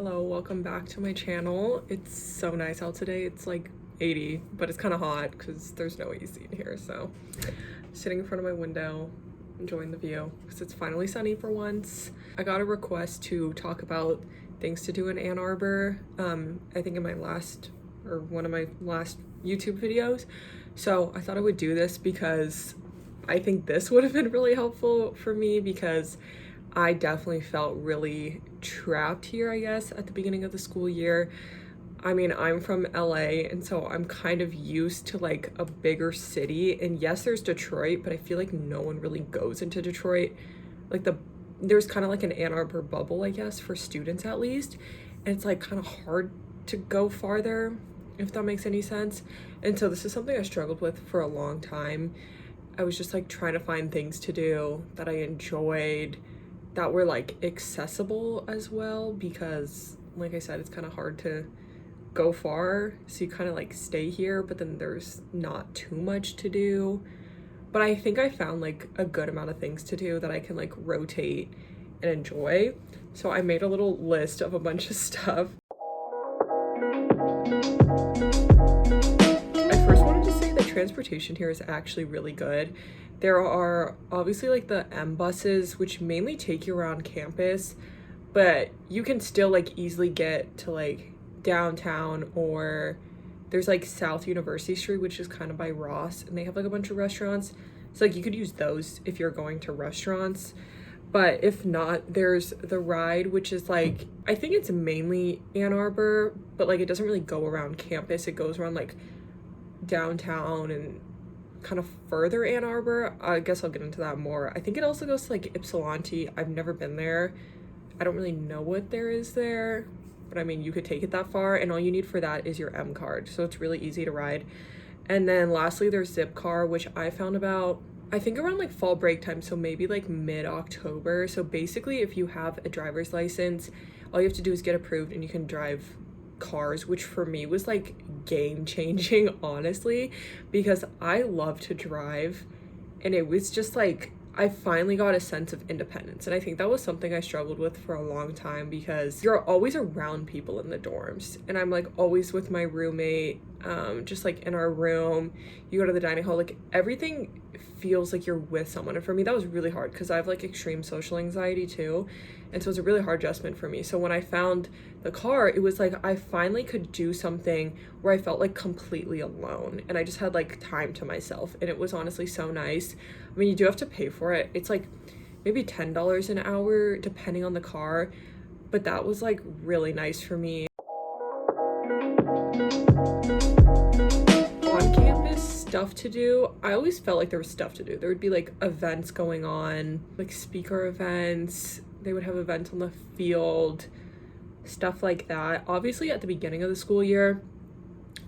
Hello, welcome back to my channel. It's so nice out today. It's like 80, but it's kind of hot because there's no AC in here. So sitting in front of my window, enjoying the view because it's finally sunny for once. I got a request to talk about things to do in Ann Arbor. I think in my last or one of my last YouTube videos. So I thought I would do this because I think this would have been really helpful for me because I definitely felt really trapped here, I guess, at the beginning of the school year. I mean, I'm from LA, and so I'm kind of used to like a bigger city. And yes, there's Detroit, but I feel like no one really goes into Detroit. Like there's kind of like an Ann Arbor bubble, I guess, for students at least. And it's like kind of hard to go farther, if that makes any sense. And so this is something I struggled with for a long time. I was just like trying to find things to do that I enjoyed, that were like accessible as well, because like I said, it's kind of hard to go far, so you kind of like stay here, but then there's not too much to do. But I think I found like a good amount of things to do that I can like rotate and enjoy. So I made a little list of a bunch of stuff. I first wanted to say that transportation here is actually really good. There are obviously like the M buses, which mainly take you around campus, but you can still like easily get to like downtown, or there's like South University Street, which is kind of by Ross, and they have like a bunch of restaurants. So like you could use those if you're going to restaurants. But if not, there's the ride, which is like, I think it's mainly Ann Arbor, but like it doesn't really go around campus. It goes around like downtown and kind of further Ann Arbor. I guess I'll get into that more. I think it also goes to like Ypsilanti. I've never been there. I don't really know what there is there, but I mean, you could take it that far, and all you need for that is your M card. So it's really easy to ride. And then lastly, there's Zipcar, which I found about, I think around like fall break time, so maybe like mid-October. So basically, if you have a driver's license, all you have to do is get approved and you can drive cars, which for me was like game changing, honestly, because I love to drive, and it was just like I finally got a sense of independence. And I think that was something I struggled with for a long time, because you're always around people in the dorms, and I'm like always with my roommate, just like in our room. You go to the dining hall, like everything feels like you're with someone. And for me that was really hard because I have like extreme social anxiety too, and so it was a really hard adjustment for me. So when I found the car, it was like I finally could do something where I felt like completely alone, and I just had like time to myself, and it was honestly so nice. I mean, you do have to pay for it. It's like maybe $10 an hour depending on the car, but that was like really nice for me. On campus, stuff to do. I always felt like there was stuff to do. There would be like events going on, like speaker events. They would have events on the field, stuff like that. Obviously, at the beginning of the school year,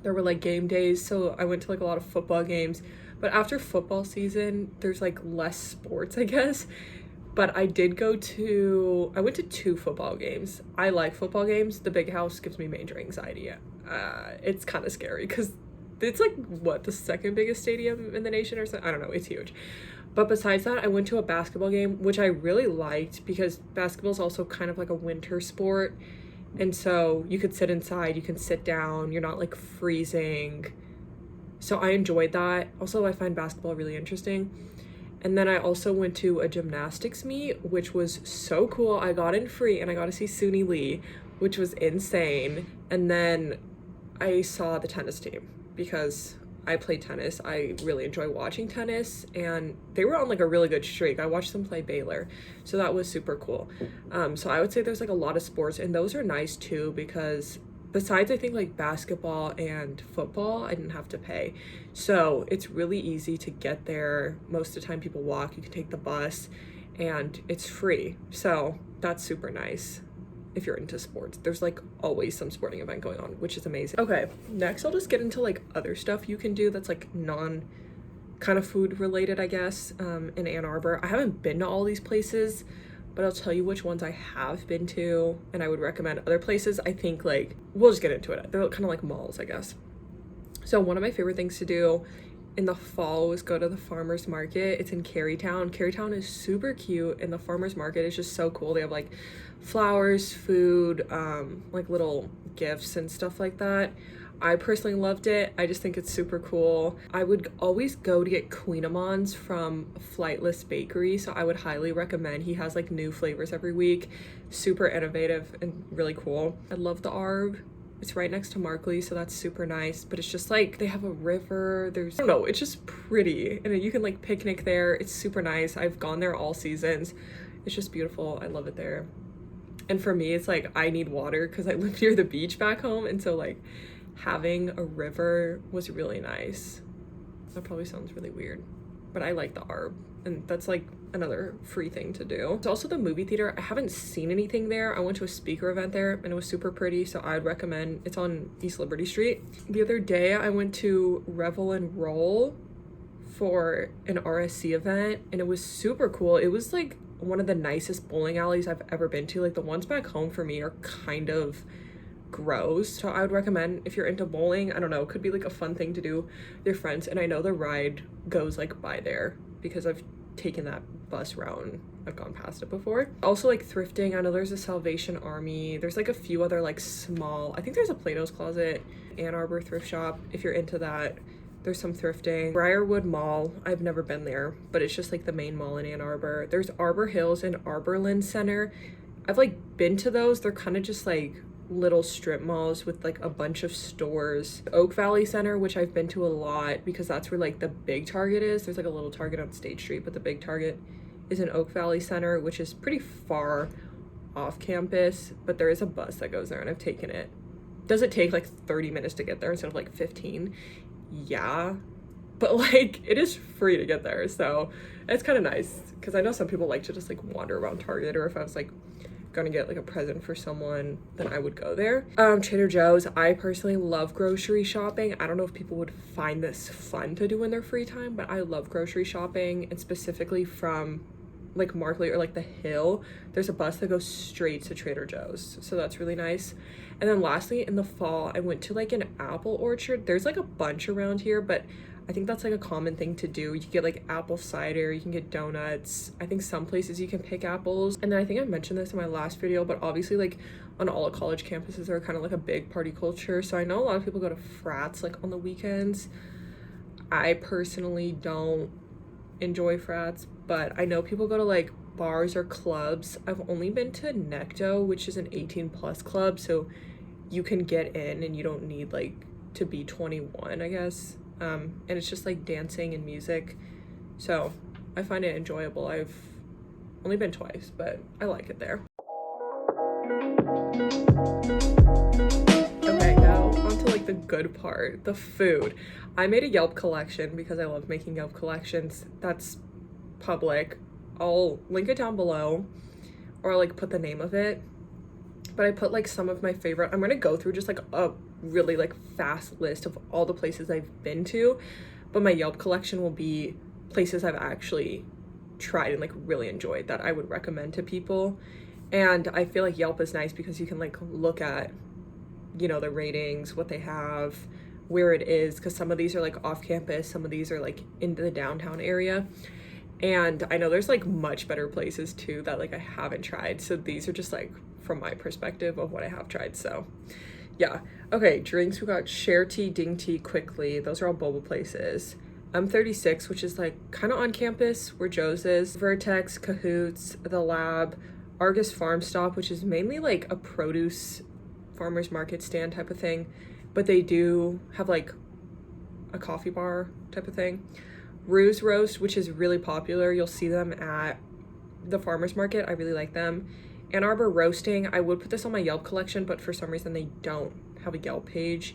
there were like game days, so I went to like a lot of football games. But after football season, there's like less sports, I guess. But I went to 2 football games. I like football games. The big house gives me major anxiety. It's kind of scary because it's like, what, the second biggest stadium in the nation or something? I don't know, it's huge. But besides that, I went to a basketball game, which I really liked because basketball is also kind of like a winter sport. And so you could sit inside, you can sit down, you're not like freezing. So I enjoyed that. Also, I find basketball really interesting. And then I also went to a gymnastics meet, which was so cool. I got in free and I got to see Suni Lee, which was insane. And then I saw the tennis team because I play tennis. I really enjoy watching tennis, and they were on like a really good streak. I watched them play Baylor, so that was super cool. So I would say there's like a lot of sports, and those are nice too, because besides I think like basketball and football, I didn't have to pay. So it's really easy to get there. Most of the time people walk, you can take the bus, and it's free. So that's super nice. If you're into sports, there's like always some sporting event going on, which is amazing. Okay, next I'll just get into like other stuff you can do that's like non kind of food related, I guess, in Ann Arbor. I haven't been to all these places, but I'll tell you which ones I have been to, and I would recommend other places. I think like we'll just get into it. They're kind of like malls, I guess. So one of my favorite things to do in the fall was go to the farmers market. It's in Carytown. Carytown is super cute, and the farmers market is just so cool. They have like flowers, food, like little gifts and stuff like that. I personally loved it. I just think it's super cool. I would always go to get Queenamons from Flightless Bakery, so I would highly recommend. He has like new flavors every week. Super innovative and really cool. I love the Arb. It's right next to Markley, so that's super nice. But it's just like they have a river. There's, I don't know, it's just pretty. And you can like picnic there. It's super nice. I've gone there all seasons. It's just beautiful. I love it there. And for me, it's like I need water because I live near the beach back home. And so like having a river was really nice. That probably sounds really weird, but I like the Arb, and that's like another free thing to do. It's also the movie theater. I haven't seen anything there. I went to a speaker event there and it was super pretty, so I'd recommend. It's on East Liberty Street. The other day I went to Revel and Roll for an RSC event, and it was super cool. It was like one of the nicest bowling alleys I've ever been to. Like the ones back home for me are kind of gross, so I would recommend if you're into bowling. I don't know, it could be like a fun thing to do with your friends. And I know the ride goes like by there because I've taken that bus route and I've gone past it before. Also like thrifting, I know there's a Salvation Army, there's like a few other like small, I think there's a Plato's Closet, Ann Arbor thrift shop if you're into that. There's some thrifting. Briarwood Mall, I've never been there, but it's just like the main mall in Ann Arbor. There's Arbor Hills and Arborland Center. I've like been to those. They're kind of just like little strip malls with like a bunch of stores. Oak Valley Center, which I've been to a lot because that's where like the big Target is. There's like a little Target on State Street, but the big Target is in Oak Valley Center, which is pretty far off campus, but there is a bus that goes there and I've taken it. Does it take like 30 minutes to get there instead of like 15? Yeah, but like it is free to get there, so it's kind of nice because I know some people like to just like wander around Target, or if I was like gonna get like a present for someone, then I would go there. Trader Joe's, I personally love grocery shopping. I don't know if people would find this fun to do in their free time, but I love grocery shopping, and specifically from like Markley or like the Hill, there's a bus that goes straight to Trader Joe's, so that's really nice. And then lastly, in the fall, I went to like an apple orchard. There's like a bunch around here, but I think that's like a common thing to do. You can get like apple cider, you can get donuts. I think some places you can pick apples. And then I think I mentioned this in my last video, but obviously like on all college campuses are kind of like a big party culture. So I know a lot of people go to frats like on the weekends. I personally don't enjoy frats, but I know people go to like bars or clubs. I've only been to Necto, which is an 18+ club, so you can get in and you don't need like to be 21, I guess. And it's just like dancing and music, so I find it enjoyable. I've only been twice, but I like it there. Okay, now on to like the good part, the food. I made a Yelp collection because I love making Yelp collections. That's public. I'll link it down below, or I'll like put the name of it. But I put like some of my favorite. I'm gonna go through just like a really like fast list of all the places I've been to, but my Yelp collection will be places I've actually tried and like really enjoyed that I would recommend to people. And I feel like Yelp is nice because you can like look at, you know, the ratings, what they have, where it is, because some of these are like off campus, some of these are like in the downtown area. And I know there's like much better places too that like I haven't tried, so these are just like from my perspective of what I have tried. So yeah. Okay, drinks, we got Share Tea, Ding Tea, Quickly. Those are all boba places. M36, which is like kind of on campus where Joe's is. Vertex, Cahoots, The Lab, Argus Farm Stop, which is mainly like a produce farmer's market stand type of thing, but they do have like a coffee bar type of thing. Ruse Roast, which is really popular. You'll see them at the farmer's market. I really like them. Ann Arbor Roasting, I would put this on my Yelp collection, but for some reason they don't have a Yelp page.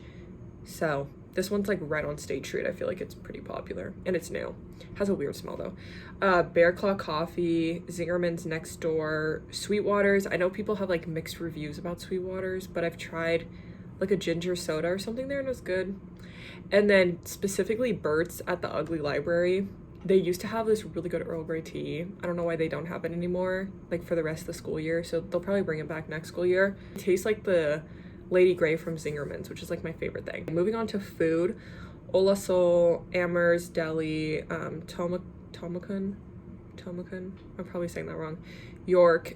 So this one's like right on State Street. I feel like it's pretty popular and it's new. Has a weird smell though. Bear Claw Coffee, Zingerman's next door, Sweetwater's. I know people have like mixed reviews about Sweetwater's, but I've tried like a ginger soda or something there and it was good. And then specifically Bert's at the Ugly Library. They used to have this really good Earl Grey tea. I don't know why they don't have it anymore, like for the rest of the school year. So they'll probably bring it back next school year. It tastes like the Lady Grey from Zingerman's, which is like my favorite thing. Moving on to food, Olasol, Amherst Deli, Tomakun, I'm probably saying that wrong, York,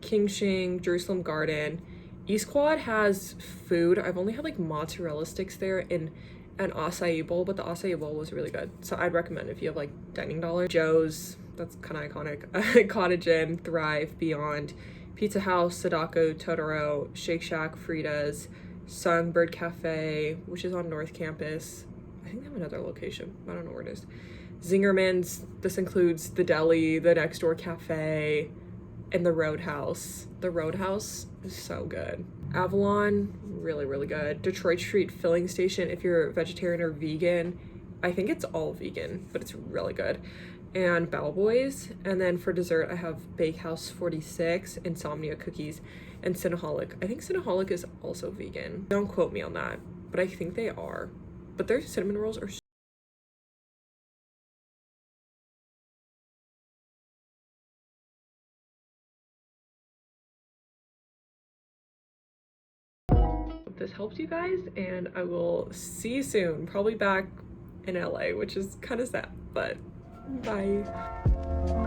King Shing, Jerusalem Garden. East Quad has food. I've only had like mozzarella sticks there in an acai bowl, but the acai bowl was really good. So I'd recommend if you have like dining dollars. Joe's, that's kind of iconic. Cottage Inn, Thrive, Beyond, Pizza House, Sadako, Totoro, Shake Shack, Frida's, Songbird Cafe, which is on North Campus. I think they have another location. I don't know where it is. Zingerman's. This includes the deli, the next door cafe, and the Roadhouse. The Roadhouse is so good. Avalon, really, really good. Detroit Street Filling Station, if you're vegetarian or vegan. I think it's all vegan, but it's really good. And Bowboys. And then for dessert, I have Bakehouse 46, Insomnia Cookies, and Cinnaholic. I think Cinnaholic is also vegan. Don't quote me on that, but I think they are. But their cinnamon rolls are this helps you guys, and I will see you soon, probably back in LA, which is kind of sad, but bye.